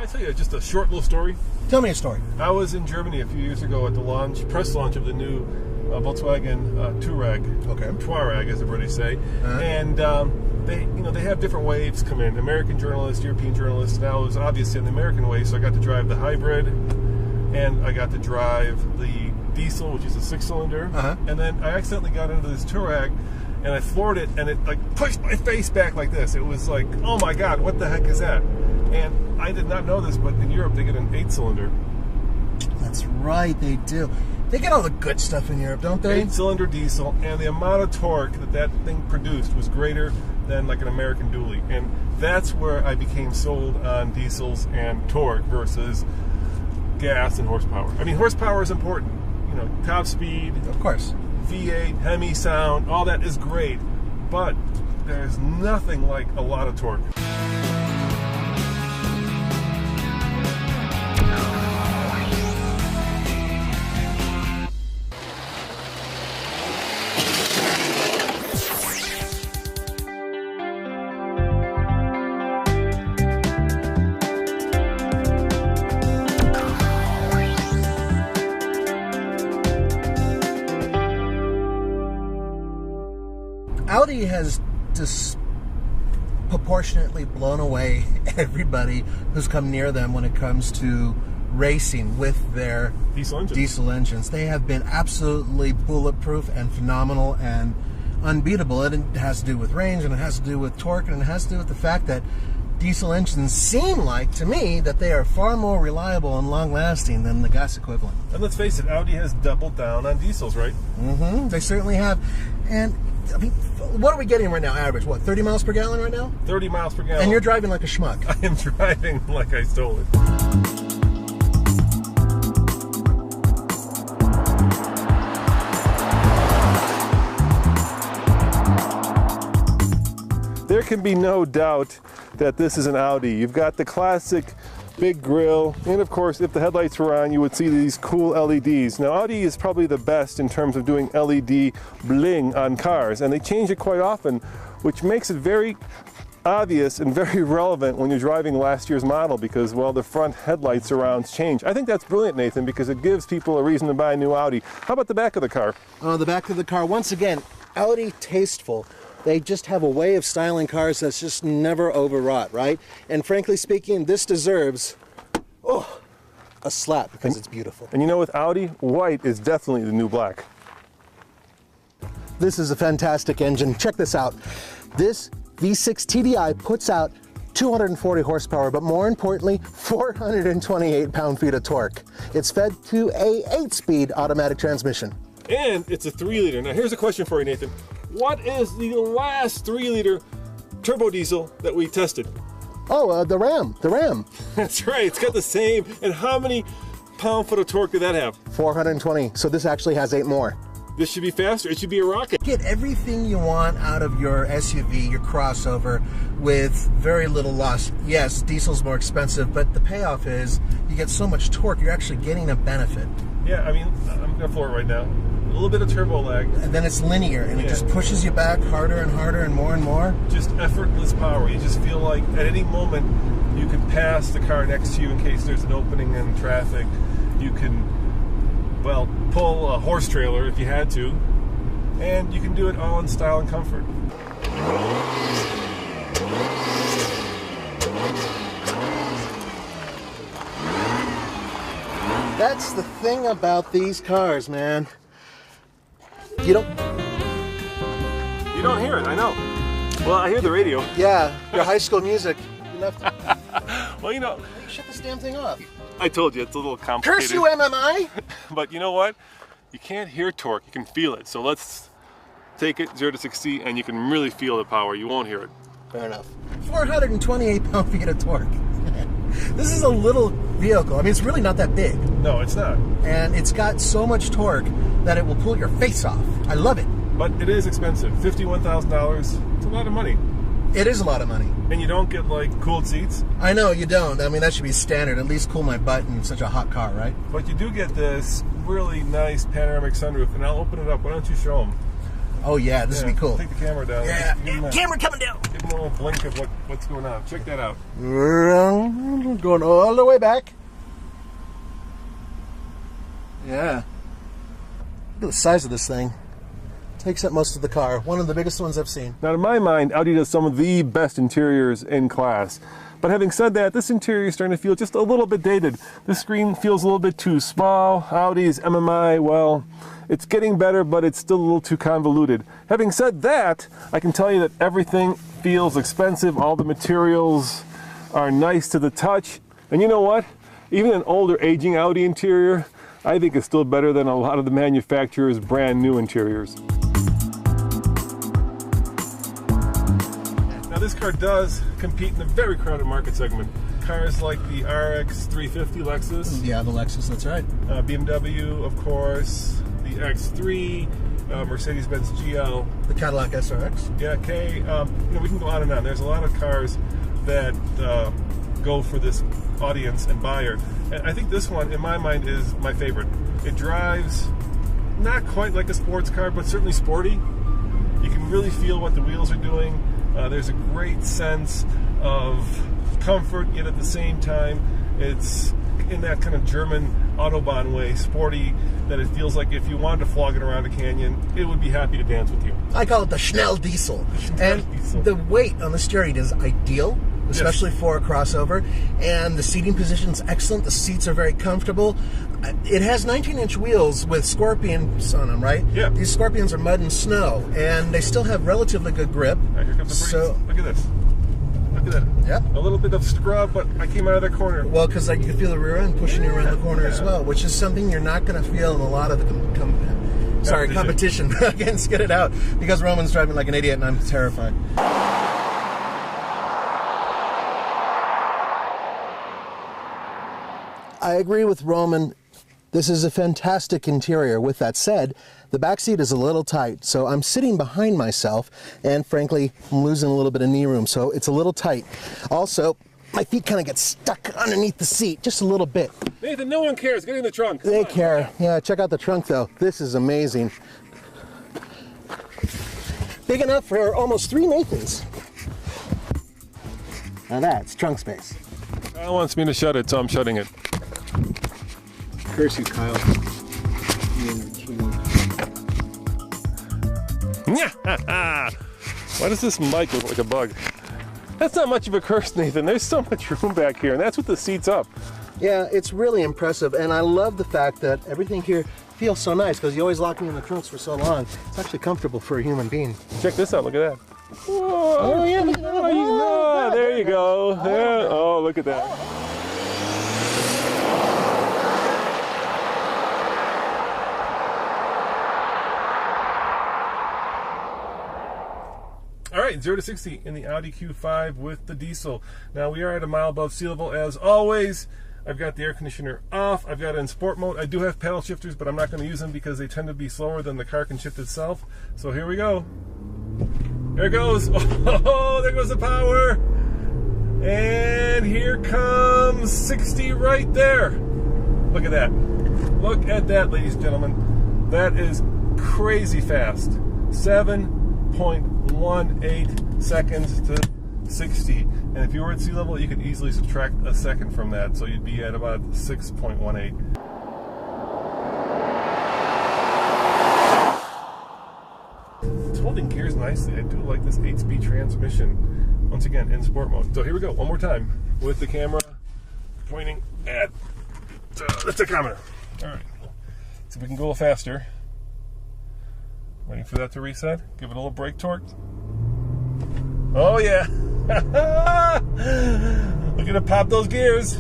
tell you just a short little story? Tell me a story. I was in Germany a few years ago at the press launch of the new Volkswagen Touareg, as the British say, and they have different waves come in. American journalists, European journalists. And I was obviously on the American wave, so I got to drive the hybrid, and I got to drive the diesel, which is a 6-cylinder, and then I accidentally got into this Touareg, and I floored it, and it like pushed my face back like this. It was like, oh my God, what the heck is that? And I did not know this, but in Europe they get an 8-cylinder. That's right, they do. They get all the good stuff in Europe, don't they? 8-cylinder diesel, and the amount of torque that thing produced was greater than like an American dually. And that's where I became sold on diesels and torque versus gas and horsepower. I mean, horsepower is important. You know, top speed, of course, V8, Hemi sound, all that is great, but there's nothing like a lot of torque. Audi has disproportionately blown away everybody who's come near them when it comes to racing with their diesel engines. They have been absolutely bulletproof and phenomenal and unbeatable. It has to do with range, and it has to do with torque, and it has to do with the fact that diesel engines seem like, to me, that they are far more reliable and long-lasting than the gas equivalent. And let's face it, Audi has doubled down on diesels, right? They certainly have. And I mean, what are we getting right now, average? What, 30 miles per gallon right now? 30 miles per gallon. And you're driving like a schmuck. I am driving like I stole it. There can be no doubt that this is an Audi. You've got the classic big grille, and of course, if the headlights were on, you would see these cool LEDs. Now, Audi is probably the best in terms of doing LED bling on cars, and they change it quite often, which makes it very obvious and very relevant when you're driving last year's model because, well, the front headlight surrounds change. I think that's brilliant, Nathan, because it gives people a reason to buy a new Audi. How about the back of the car? The back of the car, once again, Audi tasteful. They just have a way of styling cars that's just never overwrought, right? And frankly speaking, this deserves a slap because it's beautiful. And you know, with Audi, white is definitely the new black. This is a fantastic engine. Check this out. This V6 TDI puts out 240 horsepower, but more importantly, 428 pound-feet of torque. It's fed to a 8-speed automatic transmission. And it's a 3-liter. Now, here's a question for you, Nathan. What is the last 3-liter turbo diesel that we tested? Oh, the Ram. That's right. It's got the same. And how many pound-foot of torque did that have? 420. So this actually has 8 more. This should be faster. It should be a rocket. Get everything you want out of your SUV, your crossover, with very little loss. Yes, diesel's more expensive, but the payoff is you get so much torque, you're actually getting a benefit. Yeah, I mean, I'm going to floor it right now. A little bit of turbo lag. And then it's linear, and it just pushes you back harder and harder and more and more. Just effortless power. You just feel like at any moment you can pass the car next to you in case there's an opening in traffic. You can, well, pull a horse trailer if you had to, and you can do it all in style and comfort. That's the thing about these cars, man. You don't hear it, I know. Well, I hear the radio. Yeah, your High School Music. Well, you know. Shut this damn thing off. I told you, it's a little complicated. Curse you, MMI! But you know what? You can't hear torque, you can feel it. So let's take it 0 to 60 and you can really feel the power. You won't hear it. Fair enough. 428 pound-feet of torque. This is a little vehicle. I mean, it's really not that big. No, it's not. And it's got so much torque that it will pull your face off. I love it. But it is expensive. $51,000. It's a lot of money. It is a lot of money. And you don't get, like, cooled seats? I know, you don't. I mean, that should be standard. At least cool my butt in such a hot car, right? But you do get this really nice panoramic sunroof, and I'll open it up. Why don't you show them? Oh yeah, this would be cool. Take the camera down. Yeah, camera coming down. Give them a little blink of what's going on. Check that out. Going all the way back. Yeah. Look at the size of this thing. Takes up most of the car. One of the biggest ones I've seen. Now, to my mind, Audi does some of the best interiors in class. But having said that, this interior is starting to feel just a little bit dated. This screen feels a little bit too small. Audi's MMI, well, it's getting better, but it's still a little too convoluted. Having said that, I can tell you that everything feels expensive. All the materials are nice to the touch. And you know what? Even an older, aging Audi interior, I think is still better than a lot of the manufacturer's brand new interiors. Now this car does compete in a very crowded market segment. Cars like the RX 350 Lexus. Yeah, the Lexus, that's right. BMW, of course, the X3, Mercedes-Benz GL. The Cadillac SRX. Yeah, K. We can go on and on. There's a lot of cars that go for this audience and buyer. And I think this one, in my mind, is my favorite. It drives not quite like a sports car, but certainly sporty. You can really feel what the wheels are doing. There's a great sense of comfort, yet at the same time, it's in that kind of German Autobahn way, sporty, that it feels like if you wanted to flog it around a canyon, it would be happy to dance with you. I call it the Schnell Diesel. The weight on the steering is ideal, especially for a crossover, and the seating position is excellent. The seats are very comfortable. It has 19-inch wheels with Scorpions on them, right? Yeah. These Scorpions are mud and snow, and they still have relatively good grip. Right, here comes the breeze. So, look at this. Look at that. Yep. A little bit of scrub, but I came out of the corner. Well, because like, you can feel the rear end pushing you around the corner as well, which is something you're not going to feel in a lot of the competition. Against Get It Out, because Roman's driving like an idiot and I'm terrified. I agree with Roman. This is a fantastic interior. With that said, the back seat is a little tight, so I'm sitting behind myself, and frankly, I'm losing a little bit of knee room, so it's a little tight. Also, my feet kind of get stuck underneath the seat, just a little bit. Nathan, no one cares. Get in the trunk. They care. Yeah, check out the trunk, though. This is amazing. Big enough for almost 3 Nathans. Now that's trunk space. Kyle wants me to shut it, so I'm shutting it. Curse you, Kyle. Why does this mic look like a bug? That's not much of a curse, Nathan. There's so much room back here, and that's with the seats up. Yeah, it's really impressive, and I love the fact that everything here feels so nice, because you always lock me in the trunks for so long. It's actually comfortable for a human being. Check this out. Look at that. Whoa. Oh, yeah. Look at that. There you go. Yeah. Oh, look at that. All right, 0 to 60 in the Audi Q5 with the diesel. Now we are at a mile above sea level as always. I've got the air conditioner off. I've got it in sport mode. I do have paddle shifters, but I'm not going to use them because they tend to be slower than the car can shift itself. So here we go. There it goes. Oh, there goes the power. And here comes 60 right there. Look at that. Look at that, ladies and gentlemen. That is crazy fast. 7.18 seconds to 60. And if you were at sea level, you could easily subtract a second from that. So you'd be at about 6.18. It's holding gears nicely. I do like this 8-speed transmission. Once again, in sport mode. So here we go, one more time, with the camera pointing at the tachometer. All right, so we can go a little faster. Waiting for that to reset. Give it a little brake torque. Oh yeah. Look at it pop those gears.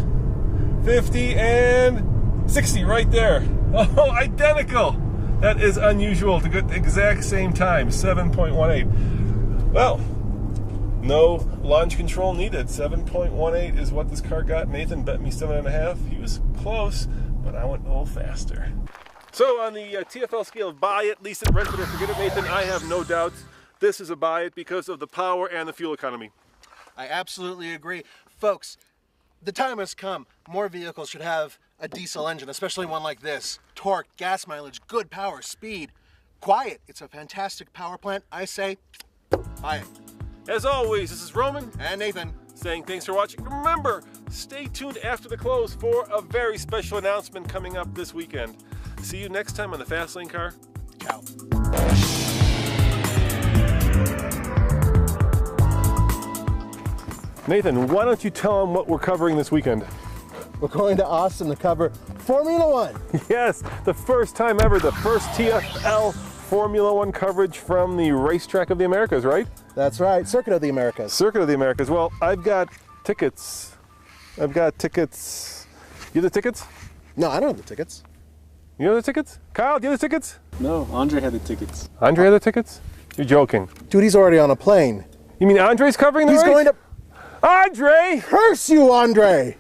50 and 60 right there. Oh, identical. That is unusual to get the exact same time, 7.18. Well, no launch control needed. 7.18 is what this car got. Nathan bet me 7.5. He was close, but I went a little faster. So on the TFL scale of buy it, lease it, rent it, or forget it, Nathan, I have no doubts this is a buy it because of the power and the fuel economy. I absolutely agree. Folks, the time has come. More vehicles should have a diesel engine, especially one like this. Torque, gas mileage, good power, speed. quiet. It's a fantastic power plant. I say, buy it. As always, this is Roman and Nathan saying thanks for watching. Remember, stay tuned after the close for a very special announcement coming up this weekend. See you next time on the Fastlane Car. Ciao. Nathan, why don't you tell them what we're covering this weekend? We're going to Austin to cover Formula One. Yes, the first time ever, the first TFL Formula One coverage from the Racetrack of the Americas, right? That's right, Circuit of the Americas. Circuit of the Americas. Well, I've got tickets. You have the tickets? No, I don't have the tickets. You have the tickets? Kyle, do you have the tickets? No, Andre had the tickets. Andre had the tickets? You're joking. Dude, he's already on a plane. You mean Andre's covering the race? He's going to... Andre! Curse you, Andre!